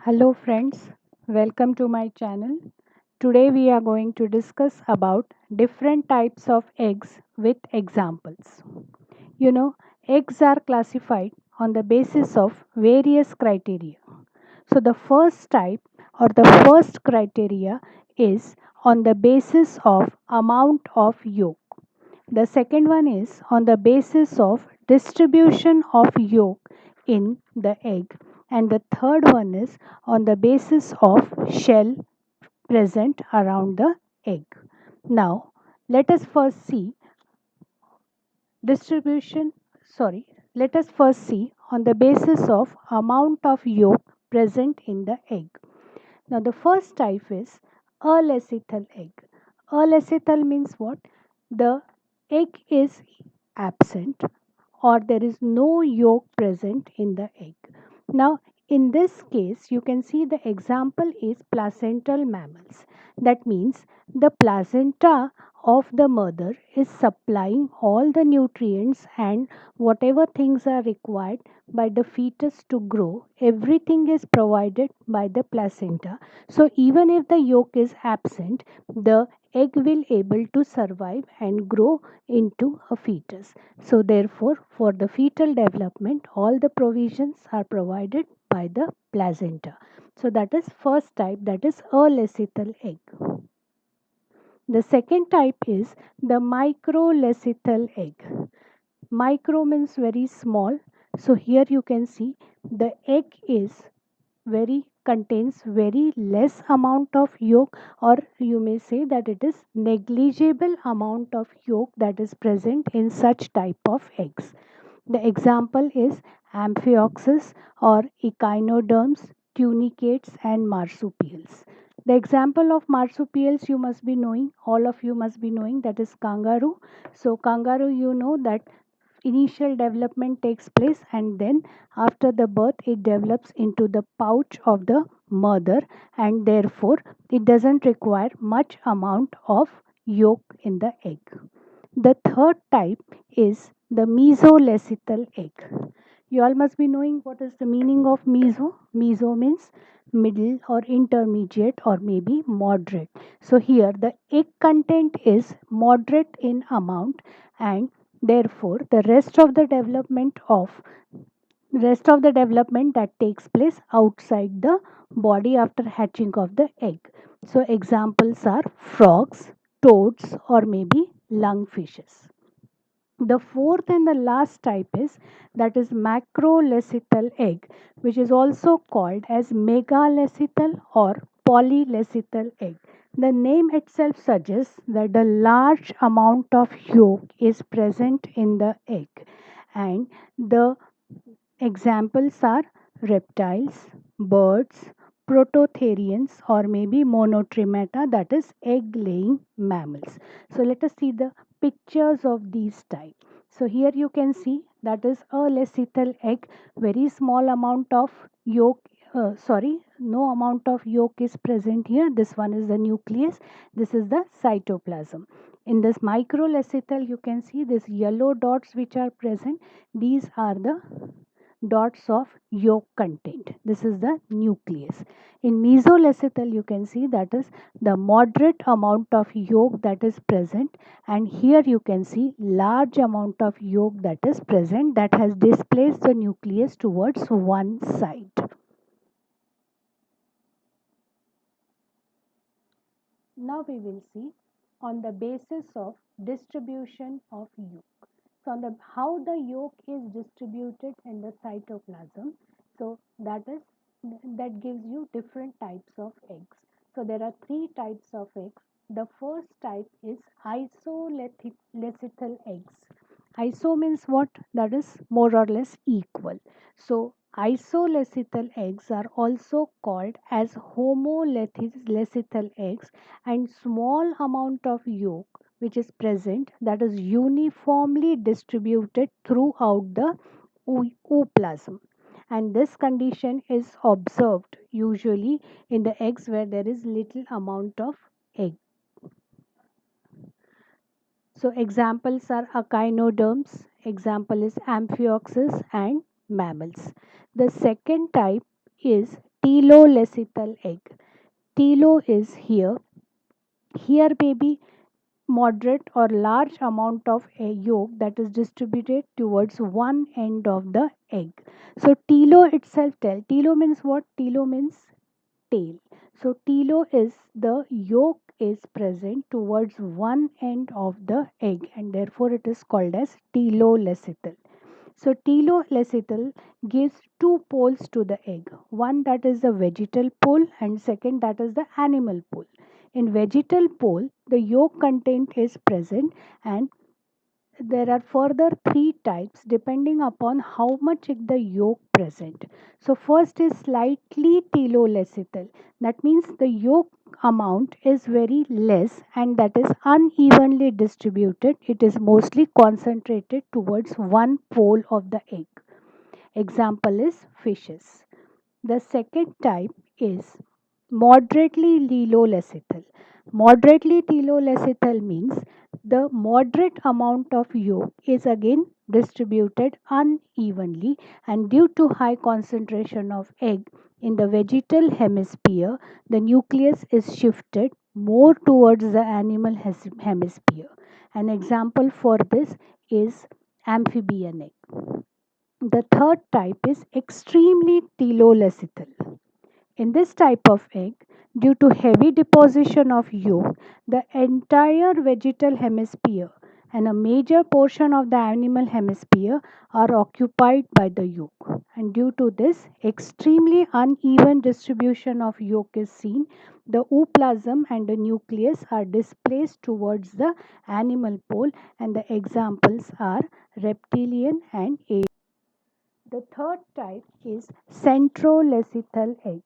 Hello friends, welcome to my channel. Today we are going to discuss about different types of eggs with examples. You know, eggs are classified on the basis of various criteria. So the first type or the first criteria is on the basis of amount of yolk. The second one is on the basis of distribution of yolk in the egg. And the third one is on the basis of shell present around the egg. Now, let us first see distribution, sorry, let us first see on the basis of amount of yolk present in the egg. Now, the first type is alacithal egg. Alacithal means what? The egg is absent or there is no yolk present in the egg. Now, in this case, you can see the example is placental mammals. That means the placenta of the mother is supplying all the nutrients and whatever things are required by the fetus to grow, everything is provided by the placenta. So, even if the yolk is absent, the egg will able to survive and grow into a fetus. So, therefore, for the fetal development, all the provisions are provided by the placenta. So, that is first type, that is alecythal egg. The second type is the microlecithal egg. Micro means very small. So, here you can see the egg is very contains very less amount of yolk, or you may say that it is negligible amount of yolk that is present in such type of eggs. The example is Amphioxus or echinoderms, tunicates and marsupials. The example of marsupials you must be knowing, all of you must be knowing, that is kangaroo. So kangaroo, you know that initial development takes place and then after the birth it develops into the pouch of the mother, and therefore it doesn't require much amount of yolk in the egg. The third type is the mesolecithal egg. You all must be knowing what is the meaning of meso. Meso means middle or intermediate or maybe moderate. So here the egg content is moderate in amount, and therefore the rest of the development that takes place outside the body after hatching of the egg. So examples are frogs, toads or maybe lungfishes. The fourth and the last type is that is macrolecithal egg, which is also called as megalecithal or polylecithal egg. The name itself suggests that a large amount of yolk is present in the egg, and the examples are reptiles, birds, prototherians or maybe monotremata, that is egg laying mammals. So let us see the pictures of these types. So here you can see that is a lecithal egg, very small amount of yolk, no amount of yolk is present here. This one is the nucleus, this is the cytoplasm. In this microlecithal you can see this yellow dots which are present, these are the dots of yolk content. This is the nucleus. In mesolecithal, you can see that is the moderate amount of yolk that is present, and here you can see large amount of yolk that is present that has displaced the nucleus towards one side. Now we will see on the basis of distribution of yolk. So on the how the yolk is distributed in the cytoplasm. So that gives you different types of eggs. So there are three types of eggs. The first type is isolecithal eggs. Iso means what? That is more or less equal. So isolecithal eggs are also called as homolecithal eggs, and small amount of yolk which is present that is uniformly distributed throughout the ooplasm, and this condition is observed usually in the eggs where there is little amount of egg. So examples are echinoderms, example is Amphioxus and mammals. The second type is telolecithal egg. Telo is here. Here may be moderate or large amount of a yolk that is distributed towards one end of the egg. So telo itself tell. Telo means what? Telo means tail. So telo is the yolk is present towards one end of the egg and therefore it is called as telolecithal. So telolecithal gives two poles to the egg. One that is the vegetal pole and second that is the animal pole. In vegetal pole, the yolk content is present and there are further three types depending upon how much is the yolk present. So first is slightly telolecithal. That means the yolk amount is very less and that is unevenly distributed. It is mostly concentrated towards one pole of the egg. Example is fishes. The second type is moderately telolecithal. Moderately telolecithal means the moderate amount of yolk is again distributed unevenly and due to high concentration of egg in the vegetal hemisphere, the nucleus is shifted more towards the animal hemisphere. An example for this is amphibian egg. The third type is extremely telolecithal. In this type of egg, due to heavy deposition of yolk, the entire vegetal hemisphere and a major portion of the animal hemisphere are occupied by the yolk. And due to this extremely uneven distribution of yolk is seen, the ooplasm and the nucleus are displaced towards the animal pole and the examples are reptilian and the third type is centrolecithal egg.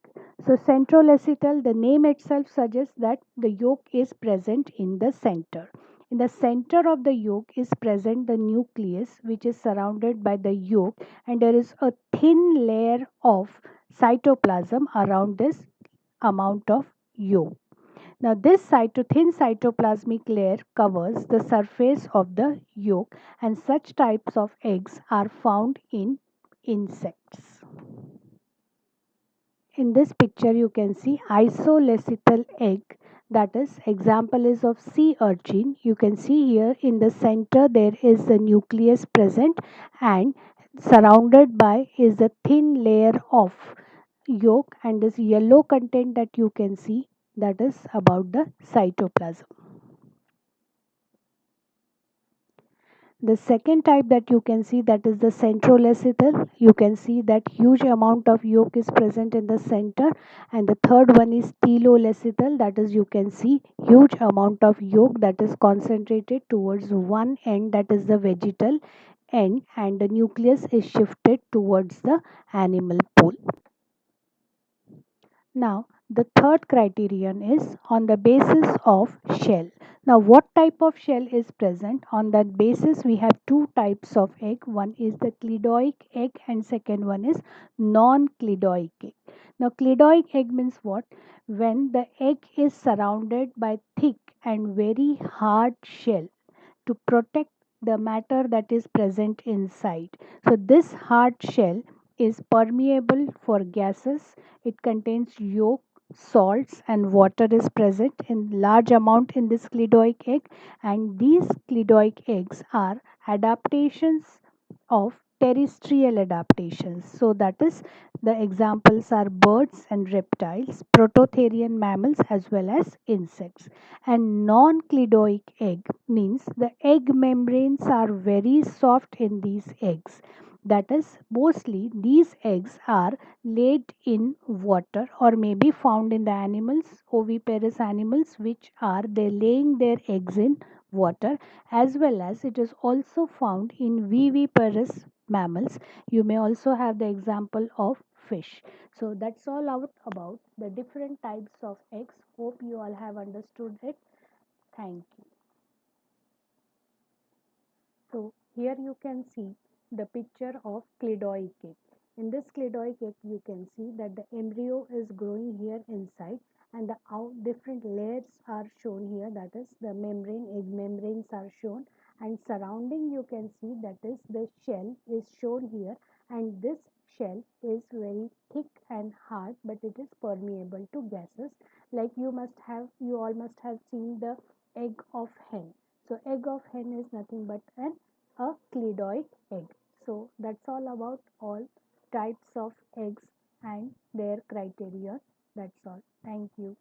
So centrolecithal, the name itself suggests that the yolk is present in the center. In the center of the yolk is present the nucleus which is surrounded by the yolk and there is a thin layer of cytoplasm around this amount of yolk. Now, this thin cytoplasmic layer covers the surface of the yolk, and such types of eggs are found in insects. In this picture, you can see isolecithal egg. That is, example is of sea urchin. You can see here in the center there is the nucleus present, and surrounded by is the thin layer of yolk, and this yellow content that you can see that is about the cytoplasm. The second type that you can see that is the centrolecithal. You can see that huge amount of yolk is present in the center, and the third one is telolecithal. That is, you can see huge amount of yolk that is concentrated towards one end, that is the vegetal end, and the nucleus is shifted towards the animal pole. Now, the third criterion is on the basis of shell. Now, what type of shell is present? On that basis, we have two types of egg. One is the cladoic egg and second one is non-cladoic egg. Now, cladoic egg means what? When the egg is surrounded by thick and very hard shell to protect the matter that is present inside. So, this hard shell is permeable for gases. It contains yolk, salts, and water is present in large amount in this cladoic egg, and these cladoic eggs are adaptations of terrestrial adaptations. So that is the examples are birds and reptiles, prototherian mammals as well as insects. And non-cladoic egg means the egg membranes are very soft in these eggs. That is, mostly these eggs are laid in water or may be found in the animals, oviparous animals, which are they laying their eggs in water, as well as it is also found in viviparous mammals. You may also have the example of fish. So that's all out about the different types of eggs. Hope you all have understood it. Thank you. So here you can see the picture of cladoic egg. In this cladoic egg, you can see that the embryo is growing here inside and the different layers are shown here. That is the membrane, egg membranes are shown, and surrounding you can see that is the shell is shown here, and this shell is very thick and hard, but it is permeable to gases. Like you all must have seen the egg of hen. So egg of hen is nothing but a cladoid egg. So that's all about all types of eggs and their criteria. That's all. Thank you.